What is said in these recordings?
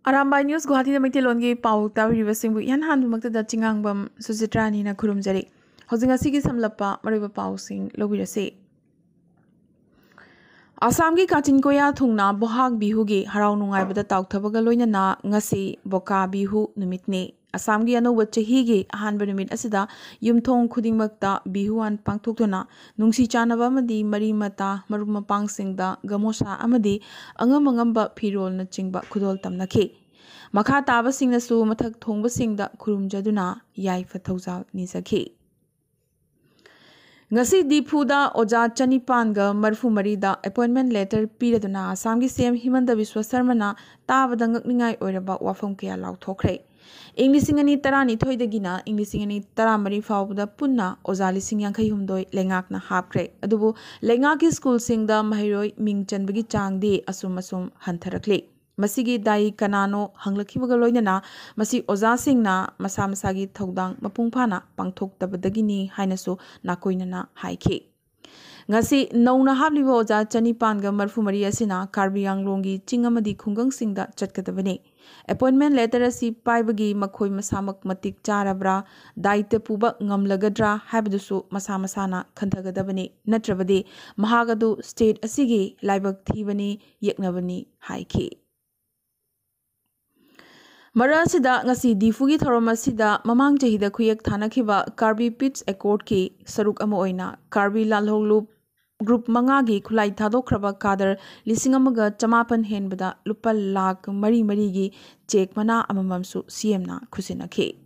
Arambai News Guwahati da Maithelongi Pau Tawiriba Singbu Yan Handumakta Chingangbam Susitrani na Kurumjari. Housing Asigi Samlapa Mariba Pau Sing Lobirase. Asamgi Kachin Koya Thungna Bohag Bihugi Harau Nungai Bada Tauk Tabagaloina na Ngasi Boka Bihu Numitne. Asamgi ano Wachahigi Hanba Numit Asida Yumthong Kudingmakta Bihuan Pangtokuna Nungsi Chanaba Madi Marimata Maruma Pangsingda Gamosa Amadi Angamangamba Pirol na Chingba Kudol Tamnake. Makha Taba Sing na Su Matak Thongba Singda Kurum Jaduna Yai Fatauza Nizaki. Ngasi Dipuda Oja Chanipanga Marfu Marida appointment letter Piraduna Samgi Sem Himanda Viswasarmana Tabadangak Ningai Oiraba Wafam Kia Lau Tokre. Inglisingani Tarani Toydagina, Inglisingani Taramari Fauda Punna, Ozali Singyangkai Humdoi, Lengakna Hapkre, Adubu, Lengaki School Singda Mahiroi Ming Chanbagi Chang de Asumasum Hantarakle. Masigi Dai Kanano, Hanglakibagaloina, Masi Oza Singna, Masamasagi Togdang, Mapungpana, Pangtok Tabadagini, Hainasu, Nakoinana, Haike. Ngasi Nauna Hablibo Oza Chanipanga Marfu Maria Sina, Karbiang Longi, Chingamadi Kungang Singda, Chatkatavane. Appointment letter asi paibagi makhoi masamak matik charabra daite puba ngamlagadra habidusu masamasana khantagadabani natrabadi mahagadu state asigi laibak thibani yeknabani haiki Marasida ngasi difugi thoromasida mamang jahida khuyak thanakhiba Karbi Pitch Accord ki saruk ama oina Karbi lalhoglu Group Mangagi Kulai Thadokraba Kadar Lisingamaga Chamapan Henbada Lupa Lak Mari Marigi Chek Mana Amamamsu CMna Kusinake.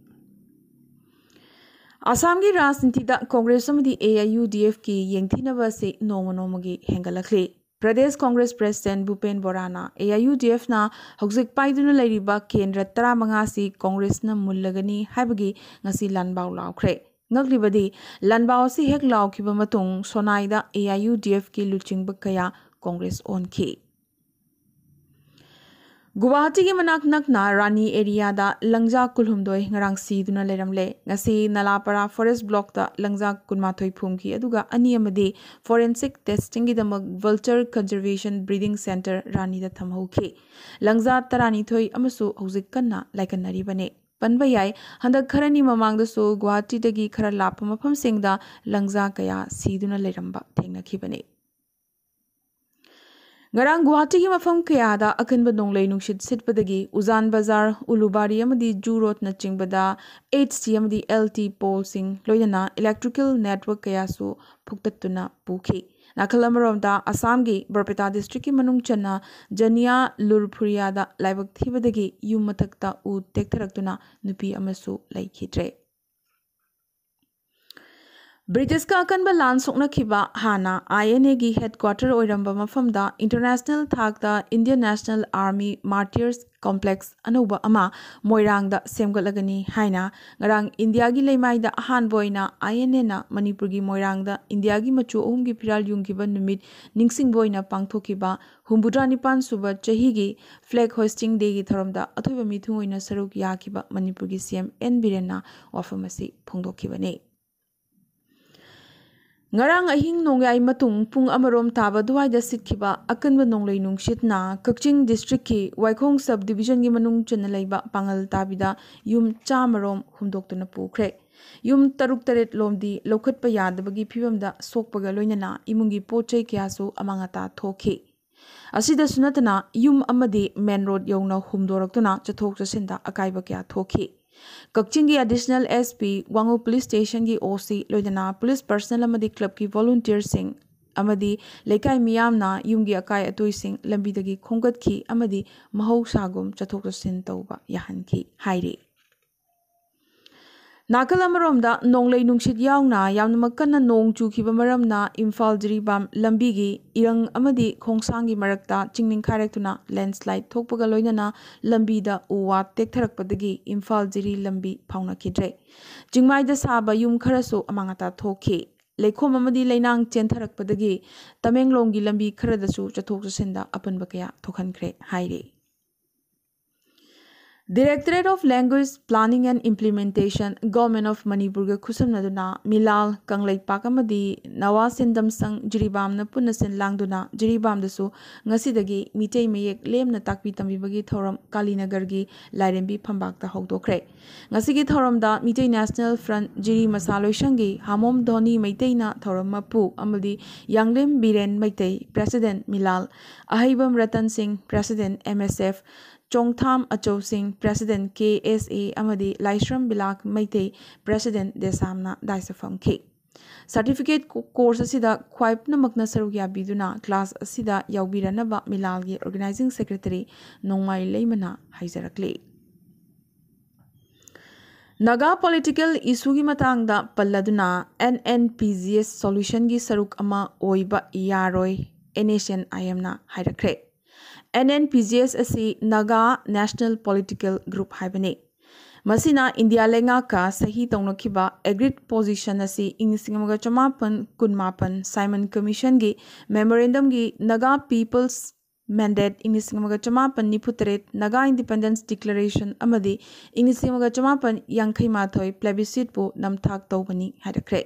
Asamgi Rasnitida Congress Samadi AIUDF ki Yengtinaba se Nomonomagi Hengalakle. Pradesh Congress President Bhupen Borana AIUDF na Hogzik Paiduna Lairiba Kendra Taramangasi Congress na Mullagani Habagi Ngasi Lanbao Laukre. Naglibadi Lanbao si hek law kibamatung Sonaida AIUDF ki luching bakaya Congress on ki. Guwahati ki manak na Rani area da Langja Kulhumdoi ngarang siduna leramle ngasi Nalapara Forest Block da Langja Kunmathoi Phumki aduga ani amadi forensic testing gi damag Vulture Conservation Breeding Center Rani da thamhauki Langja Tarani thoi amasu hauzik kanna laikanari bane Panbayai, Handak Karani Mamangdasu, Guwahati dagi Kara Lapama from Singda, Langza Kaya, Siduna Leramba, Tengna Kibane. Garang Guwahati Mafam Kayada, Akan Badong Nungshid Sitpadagi, Uzan Bazar, Ulubari Yamadi, Jurot Nachingbada, HTMD LT Pole Sing, Loyana, Electrical Network Kayasu, Puktatuna, Puki. Nakalamaramda, Asamgi, Barpeta District Manung Chana, Jania Lurpuriada, Laibak Thibadagi, Yumatakta U Tektaratuna, Nupi Amasu, Laikitre. British ka akan ba lansok na kiba hana INA gi headquarter oiramba mafamda International Thakda Indian National Army Martyrs Complex anuba ama moirangda semgalagani haina ngarang India gi leimaida ahan boina INA na Manipur gi moirangda India gi machu ohum gi piral yung giba numit ningsing boina pangthokiba humbudra nipan suba chahi gi flag hoisting day gi tharamda athoiba mithung oina saruk yakiba Manipur gi CM N Birena wafamasi phongdokibane Ngarang ahing nongyay matung pung amarom taba duwaida sitkiba akanba nonglay nungshit na Kakching District ki Waikhong Subdivision gi manung chanalayba pangal tabida yum chamarom humdoktuna pukre. Yum taruk taret lomdi lokatpa yadabagi pibamda sokpaga loinana imungi pochai kiyasu amangata thoke. Asida sunatana yum amadi main road yongna humdoraktuna chathok chasinda akaiba kya thoke. Kakchingi additional SP Wangu Police Station ki OC Loidana Police Personnel Amadi Club ki Volunteer Sing Amadi Lekai Miyamna Yumgi Akai Atui Sing Lambidagi Khongat ki Amadi Mahau Sagum Chathok Chasin Tauba Yahan ki Hairi Nakalamaramda Nonglay Nungshit Yauna Yamnamakana Nong Chukiba Maramna Imphal Jiribam Lambigi Irang Amadi Khongsangi Marakta Chingning Kharektuna Landslide Thokpaga Loinana Lambida Uwa Tektharakpadagi Imphal Jiri Lambi Pauna Kidre Jingmaida Saba Yum Kharasu Amangata Thoke Lekhom Amadi Lainang Chentharakpadagi Tamenglonggi Lambi Kharadasu Chathok Chasinda Apanbakaya Thokhankre Hairi Directorate of Language Planning and Implementation, Government of Manipur ga khusamnaduna Milal Kanglai Pakamadi Nawa Sindam Sang Jiribam na Punasin Langduna Jiribam dasu ngasidagi mitay mayek lem na takpi tambibagi thoram Kalinagargi Lairembi Pambakta Hogdokre. Ngasigi thoram da mitay National Front Jiri Masaloishangi Hamom Doni Maitay na thoram mapu amadi Yanglem Biren Maitay President Milal Ahibam Ratan Singh President MSF Chongtham Acho Singh President KSA Amadi Laishram Bilak Maite President Desamna Daisafam K. Certificate course asida Kwaipna Makna Saruya Biduna class asida Yaubiranaba Milalgi Organizing Secretary Nongmai Leimana Haizarakle. Naga political issue gi matangda palladuna NNPGS solution gi saruk ama oiba yaroi NATION IMna hairakre. NNPGS asi Naga National Political Group haibane. Masina India lenga ka sahi tongnokiba agreed position asi Inglisingamaga chamapan kunmapan Simon Commission gi memorandum gi Naga People's Mandate Inglisingamaga chamapan niputeret Naga Independence Declaration amadi Inglisingamaga chamapan yangkai mathoi plebiscite bu namthak tawbani haidakre.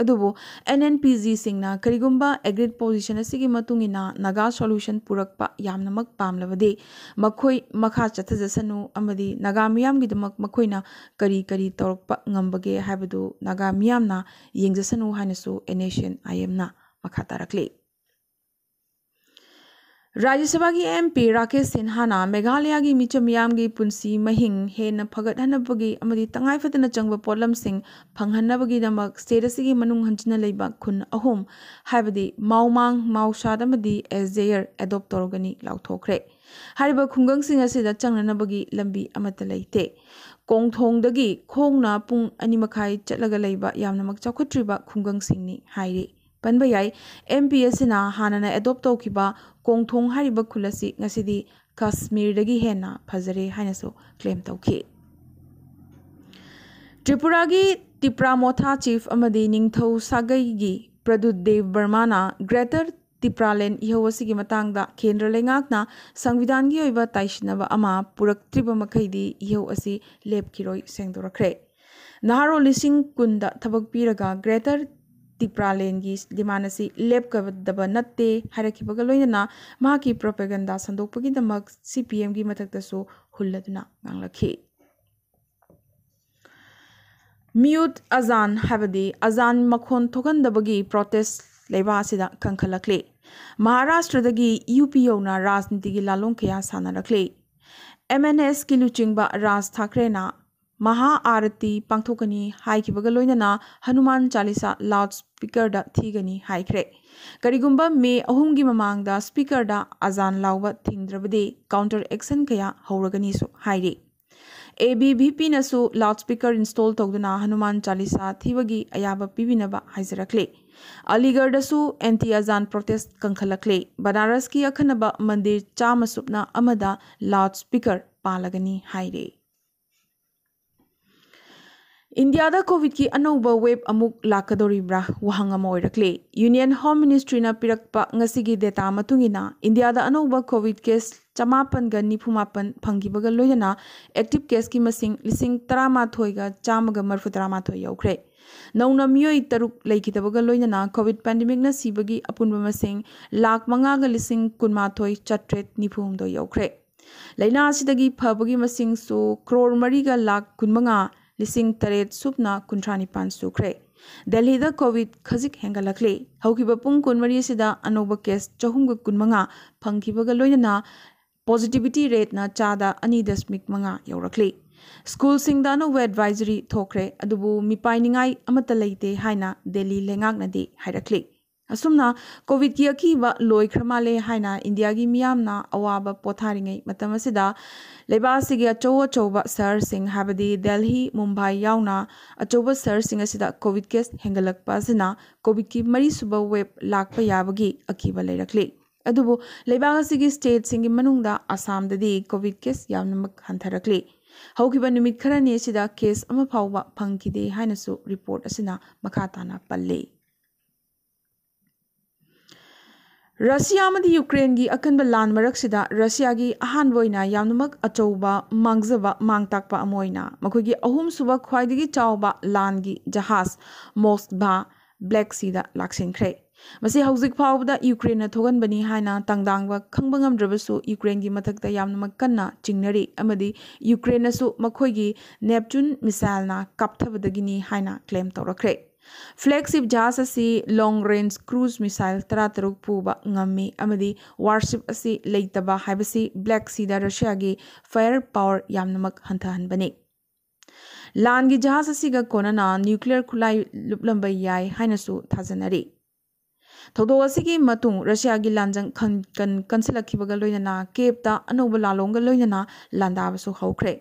Adubo NNPG singna karigumba agreed position asigi matungina Naga solution purakpa yamnamak pamlavade makhoi makha chathajasanu amadi Naga miyam gidamak makhoina kari torokpa ngambage habadu Naga miyamna yengjasanu hainasu NATION IMna makha tarakle. Rajya Sabha ki MP Rakesh Sinha na Meghalaya ki michamiyam ki punsi mahing he na phagat hanabagi amadi tangai fatana changba problem sing phanghanabagi damak status gi manung hanchina leiba khun ahum haibadi maumang mausad amadi SJR adopt torogani lauthokre hariba khungang sing asida changnanabagi lambi amata leite kongthong dagi khongna pung animakhai chatlaga leiba yamnamak chakhutriba khungang singni hairi Panbayai MPS na hanana adopt tokiba kongthong hariba khulasi ngasidi Kashmir dagi hena phajare hainaso claim tauki. Tripura gi Tipramotha Chief amadi Ningthau Sagai gi Pradut Dev Burmana Greater Tipraland ihawasi gi matangda Kendra lengakna Sangvidan gi oiba taishinaba ama puraktriba makhaidi ihaw asi lepkiroi sengdorakre. Naharo lising kunda thabak piraga Greater Tipraland gi dimanasi lep kabadaba natte harakibaga loinana mahaki propaganda sandokpagi damak CPM gi mathaktasu hulladuna nganglakhi. Mute Azan habadi Azan makhon thokandabagi protest leiba asida kankhalakle. Maharashtra dagi UP na rajniti gi lalong kya sanarakle. MNS ki luchingba Raj Thakre na Maha Arati Pangthokani Haikibaga loinana Hanuman Chalisa loudspeaker da thigani haikre. Karigumba me ahumgi mamangda speaker da azan lauba thingdrabade counter action kaya hauragani so haire. ABVP nasu loudspeaker install togduna Hanuman Chalisa thibagi ayaba pibinaba haizarakle. Aligarh dasu anti azan protest kankhalakle. Banaras ki akhanaba mandir chamasupna amada loudspeaker palagani haire. India da COVID ki anova wave amuk lakadoribra wahang amoirakle. Union Home Ministry na pirakpa ngasigi data matungina India da anova COVID case chamapan ga nipumapan phangibaga loyana active case ki masing lising taramathoi ga chamaga marfu taramathoi yaukre. Nauna miyoi taruk laikitabaga loyana COVID pandemic na sibagi apunba masing lak manga ga lising kunmathoi chatret nipumdo yaukre. Laina asidagi phabagi masing so crore mariga lak kunmanga Lising Taret Supna Kuntranipan Sukre. Delhi da COVID Khazik Hengalakle. Haukiba Pung Kunmari Sida Anoba case Chahunga Kunmanga Pangkibaga Loyana positivity rate na chada ani dasmik manga yaurakle. School Singda no advisory thokre adubu mipainingai amatalaite haina Delhi lengak na de hairakle. Asumna COVID ki akiba loi kramale haina India gi miyamna awaba potharingai matamasida Lebasigi achoba sir sing habadi Delhi Mumbai yauna achoba sir sing asida COVID case hengalak pasina COVID ki mari suba web lakpa yabagi akiba leirakle. Adubu lebasigi state singi manungda Assam dadi COVID case yamnamak hantarakle. Haukiba numit kharani asida case ama phawba phangkide hainasu report asina makhatana palle. Russia amadi Ukraine gi akanba lan maraksida Russia gi ahanboina yamnamak achouba mangzaba mangtakpa amoina makogi ahum suba khwaidigi chawba lan gi jahaz Moskva Black Sea da laksinkhre masi hauzik phawda Ukraine na thogan bani haina tangdangba khangbangam drabasu Ukraine gi mathakta yamnamak kanna chingnari amadi Ukraine na su makogi Neptune missile na kapthabadagini haina claim tawrakre flagship jahaz asi long range cruise missile tarataruk puba ngami amadi warship asi leitaba haibasi Black Sea da Russia gi fire power yamnamak hanthahanbani lan gi jahaz asi ga konana nuclear khulai luplamba yai hainasu thajanari thodo asi gi matung Russia gi lanjang kansilakhibaga loinana capta anoba lalonga loinana landabasu haukhre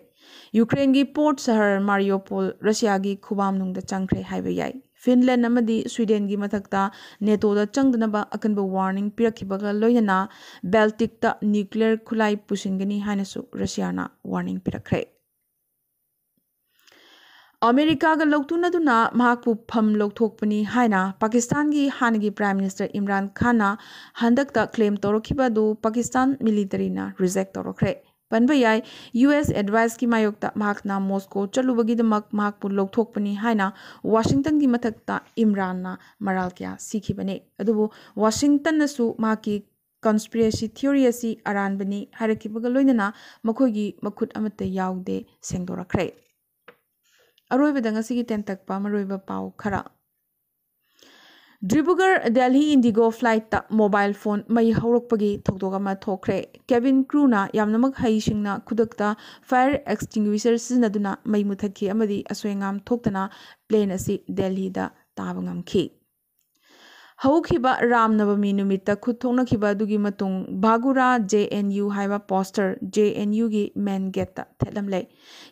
Ukraine gi port shahar Mariupol Russia gi khubam nungda changkhre haiba yai Finland amadi Sweden gi mathakta NATO da changdanaba akanba warning pirakhibaga loinana Baltic ta nuclear khulai pusingani hainasu Russia na warning pirakre America ga loktuna duna mahakpu pham lokthokpani haina Pakistan gi hanagi Prime Minister Imran Khan na handakta claim torokhiba du Pakistan military na reject torokre Panbayai US advice ki mayokta mahakna Moscow chalubagi damak mahakpu lokthokpani haina Washington gi mathakta Imran na maral kya sikhibane adubu Washington nasu mahaki conspiracy theory asi aranbani harakibaga loinana makhogi makhut amata yaude sengdorakre aroibada ngasi gi tentakpa maroiba pau khara Dibrugarh Delhi Indigo flight ta mobile phone mai haurokpagi thokdogama thokre cabin crew na yamnamak haisingna khudakta fire extinguisher siznaduna mai muthakhi amadi asoingam thoktana plane asi Delhi da tabangamkhi Haukhiba Ramnavami numitta khutthoknakhiba dugi matung Bhagura JNU haiba poster JNU gi main gate ta thelamle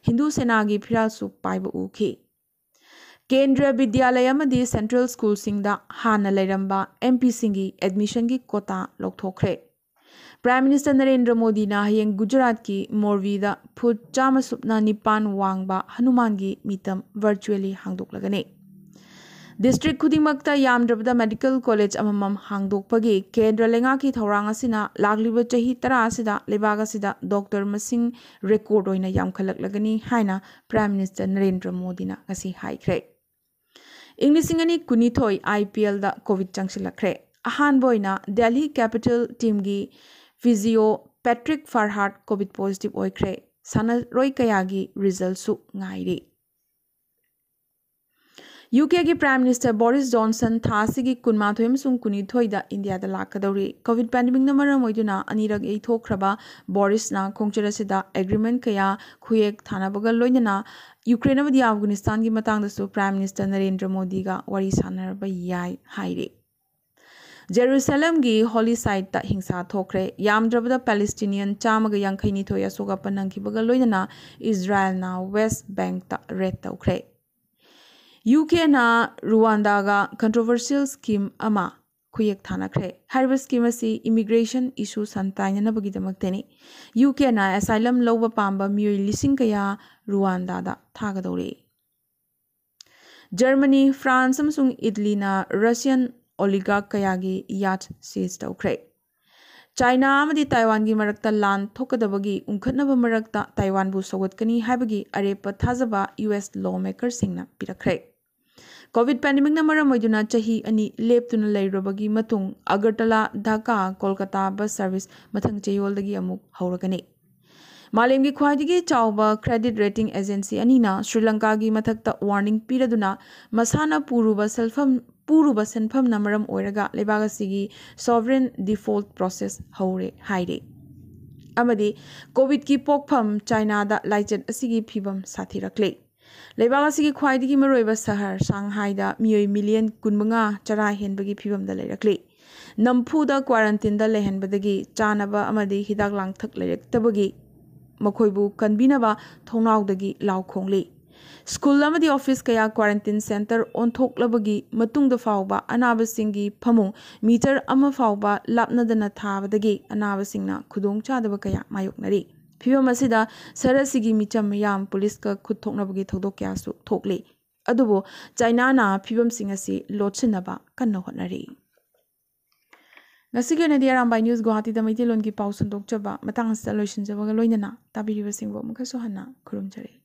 Hindu Sena gi phirasu paiba ukhi Kendra Vidyalaya amadi Central School singda hana lairamba MP singi admission gi quota lokthokre Prime Minister Narendra Modi na hayeng Gujarat ki Morbi da phut chama supna nipan wangba Hanuman gi mitam virtually hangdoklagane District khudingmakta yamdrabda medical college amamam hangdokpagi Kendra lenga ki thorang asina lagliba chahi 10 asida lebaga sida doctor masing record oina yamkhalaklagani haina Prime Minister Narendra Modi na ngasi haikre Inglisingani kunithoi IPL da COVID changsilakre ahan boina Delhi Capital team gi physio Patrick Farhat COVID positive oikre sana roi kayagi result su ngairi UK ki Prime Minister Boris Johnson thasi gi kunmathoim sung kunithoi da India da lakadori COVID pandemic na maram oiduna anirag ei thokraba Boris na khongchara sida agreement kaya khuyek thana bagal loinana Ukraine amadi Afghanistan gi matang da su Prime Minister Narendra Modi ga wari sanarba yai haire Jerusalem gi holy site ta hingsa thokre yamdrabda Palestinian chamaga yangkhaini thoya soga panangki bagal loinana Israel na West Bank ta red tawkre UK na Rwanda ga controversial scheme ama khuyek thanakre harba scheme asi immigration issue santaina na bagi damakteni UK na asylum loba pamba miyoi lising kaya Rwanda da thagadore Germany France amsung Italy na Russian oligarch kaya gi yacht seize tawkre China amadi Taiwan gi marakta lan thokadabagi unkhatnaba marakta Taiwan bu sawatkani haibagi arepa thajaba US lawmaker singna pirakre COVID pandemic na maram oiduna chahi ani leptuna leirobagi matung Agartala Dhaka Kolkata bus service mathang cheyol dagi amuk hauragani Malemgi khwaidigi chawba credit rating agency anina Sri Lanka gi mathakta warning piraduna masana puruba senpham na maram oiraga lebagasi sovereign default process haure haire amadi COVID ki pokpham China da laichet asigi phibam sathirakle Leibagasi ki khwaidigi maroiba sahar Shanghai da miyoi million kunmanga chara henbagi phibam da leirakle nampu da quarantine da lehenbadagi chanaba amadi hidak langthak leiraktabagi makhoibu kanbinaba thongnawdagi lawkhongli school amadi office kaya quarantine center onthoklabagi matungda fawba anabasingi phamung meter ama fawba lapnadana thabadagi anabasingna khudong chadaba kaya mayoknari Phibam asida sarasigi micham yam police ka khutthoknabagi thodok kya su thokle adubo China na phibam sing asi lotsinaba kanna honari ngasi ge na di Arambai News Guwahati da Maitei lon gi pau sun dok chaba matang asta loisin jaba ga loinana tabiri ba singbo mukha so hana khurum jare